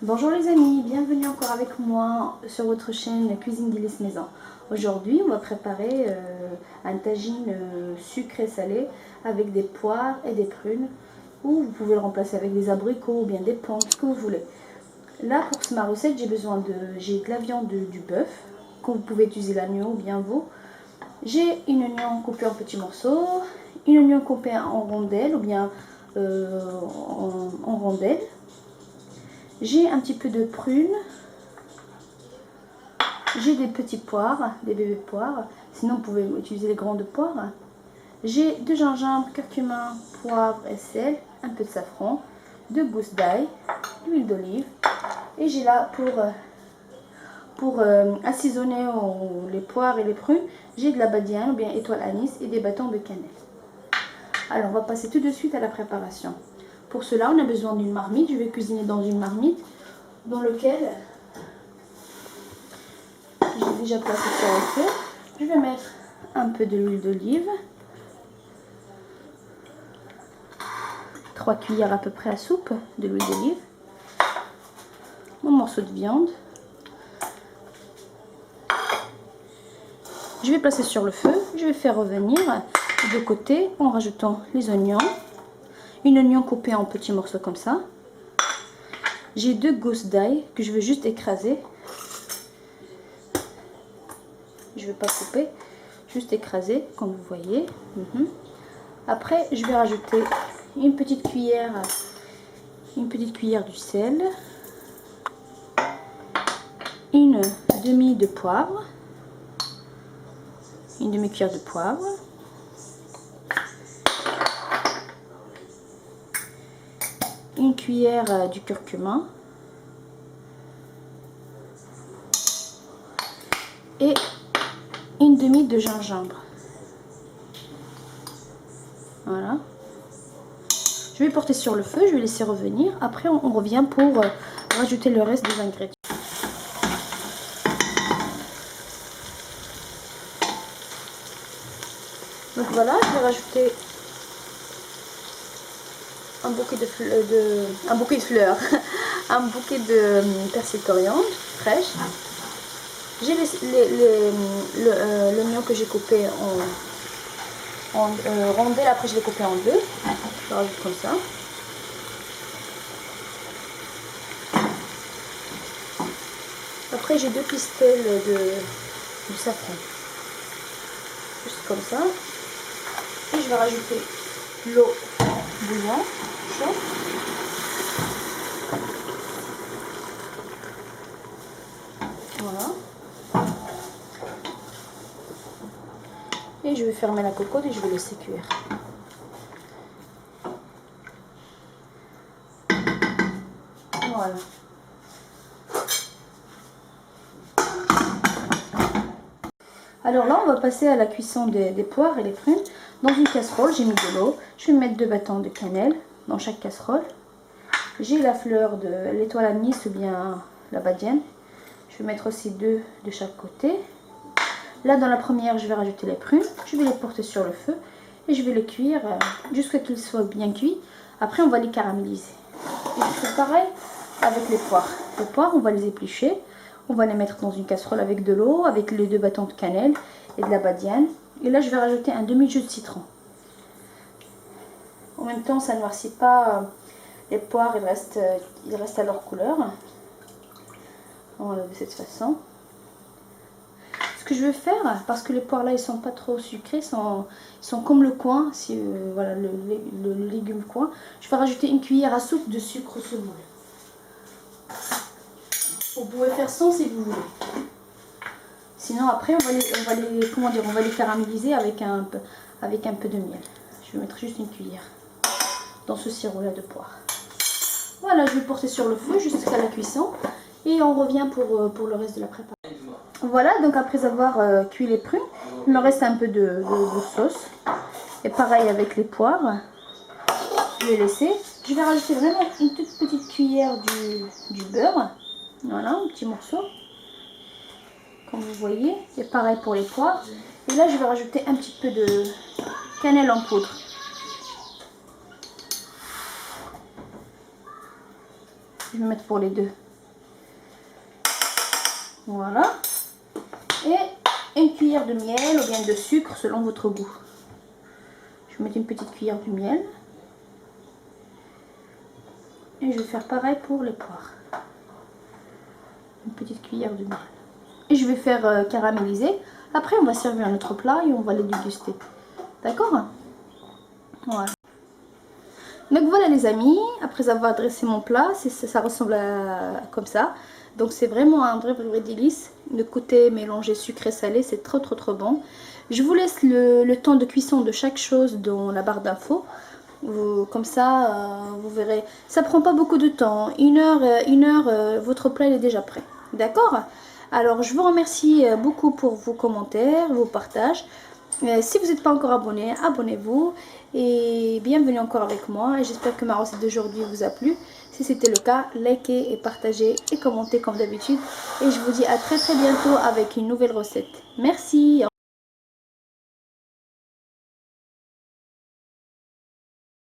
Bonjour les amis, bienvenue encore avec moi sur votre chaîne Cuisine Délices Maison. Aujourd'hui, on va préparer un tagine sucré salé avec des poires et des prunes, ou vous pouvez le remplacer avec des abricots ou bien des pommes, ce que vous voulez. Là, pour ma recette, j'ai de la viande du bœuf, que vous pouvez utiliser l'agneau ou bien vous. J'ai une oignon coupée en petits morceaux, une oignon coupée en rondelles ou bien en rondelles. J'ai un petit peu de prunes, j'ai des petits poires, des bébés poires, sinon vous pouvez utiliser les grandes poires. J'ai de gingembre, curcuma, poivre et sel, un peu de safran, deux gousses d'ail, l'huile d'olive. Et j'ai là pour assaisonner les poires et les prunes, j'ai de la badiane ou bien étoile anis et des bâtons de cannelle. Alors on va passer tout de suite à la préparation. Pour cela, on a besoin d'une marmite. Je vais cuisiner dans une marmite dans laquelle j'ai déjà placé sur le feu. Je vais mettre un peu de l'huile d'olive, 3 cuillères à peu près à soupe de l'huile d'olive, mon morceau de viande. Je vais placer sur le feu. Je vais faire revenir de côté en rajoutant les oignons. Une oignon coupée en petits morceaux comme ça. J'ai 2 gousses d'ail que je vais juste écraser. Je ne vais pas couper, juste écraser comme vous voyez. Après, je vais rajouter une petite cuillère du sel, une demi de poivre, une demi-cuillère de poivre, une cuillère du curcuma et une demi de gingembre. Voilà. Je vais porter sur le feu, je vais laisser revenir. Après, on revient pour rajouter le reste des ingrédients. Donc voilà, je vais rajouter un bouquet de fleurs, un bouquet de persil coriandre fraîche. J'ai l'oignon que j'ai coupé en rondelles, après je l'ai coupé en deux. Je rajoute comme ça. Après j'ai 2 pistelles de safran. Juste comme ça. Et je vais rajouter l'eau bouillante, chaude. Voilà. Et je vais fermer la cocotte et je vais laisser cuire. Voilà. Alors là, on va passer à la cuisson des poires et des prunes. Dans une casserole, j'ai mis de l'eau. Je vais mettre 2 bâtons de cannelle dans chaque casserole. J'ai la fleur de l'étoile anis ou bien la badiane. Je vais mettre aussi 2 de chaque côté. Là, dans la première, je vais rajouter les prunes. Je vais les porter sur le feu et je vais les cuire jusqu'à ce qu'ils soient bien cuits. Après, on va les caraméliser. Et je fais pareil avec les poires. Les poires, on va les éplucher. On va les mettre dans une casserole avec de l'eau, avec les 2 bâtons de cannelle et de la badiane. Et là, je vais rajouter un demi-jus de citron. En même temps, ça ne noircit pas les poires, ils restent à leur couleur. On va le de cette façon. Ce que je vais faire, parce que les poires là, ils sont pas trop sucrés, ils sont comme le coin, si voilà le légume coin. Je vais rajouter une cuillère à soupe de sucre semoule. Vous pouvez faire sans si vous voulez. Sinon après on va les caraméliser avec un peu de miel. Je vais mettre juste une cuillère dans ce sirop là de poire. Voilà, je vais porter sur le feu jusqu'à la cuisson et on revient pour le reste de la préparation. Voilà, donc après avoir cuit les prunes, il me reste un peu de sauce. Et pareil avec les poires, je vais laisser. Je vais rajouter vraiment une toute petite cuillère du beurre. Voilà, un petit morceau. Comme vous voyez, et pareil pour les poires. Et là, je vais rajouter un petit peu de cannelle en poudre. Je vais mettre pour les deux. Voilà. Et une cuillère de miel ou bien de sucre selon votre goût. Je vais mettre une petite cuillère de miel. Et je vais faire pareil pour les poires. Une petite cuillère de miel. Et je vais faire caraméliser. Après, on va servir notre plat et on va les déguster. D'accord? Voilà. Donc voilà les amis, après avoir dressé mon plat, ça ressemble à comme ça. Donc c'est vraiment un vrai délice. Le côté mélangé sucré-salé, c'est trop bon. Je vous laisse le temps de cuisson de chaque chose dans la barre d'infos. Comme ça, vous verrez. Ça prend pas beaucoup de temps. Une heure, votre plat il est déjà prêt. D'accord? Alors je vous remercie beaucoup pour vos commentaires, vos partages. Si vous n'êtes pas encore abonné, abonnez-vous et bienvenue encore avec moi. Et j'espère que ma recette d'aujourd'hui vous a plu. Si c'était le cas, likez et partagez et commentez comme d'habitude. Et je vous dis à très bientôt avec une nouvelle recette. Merci.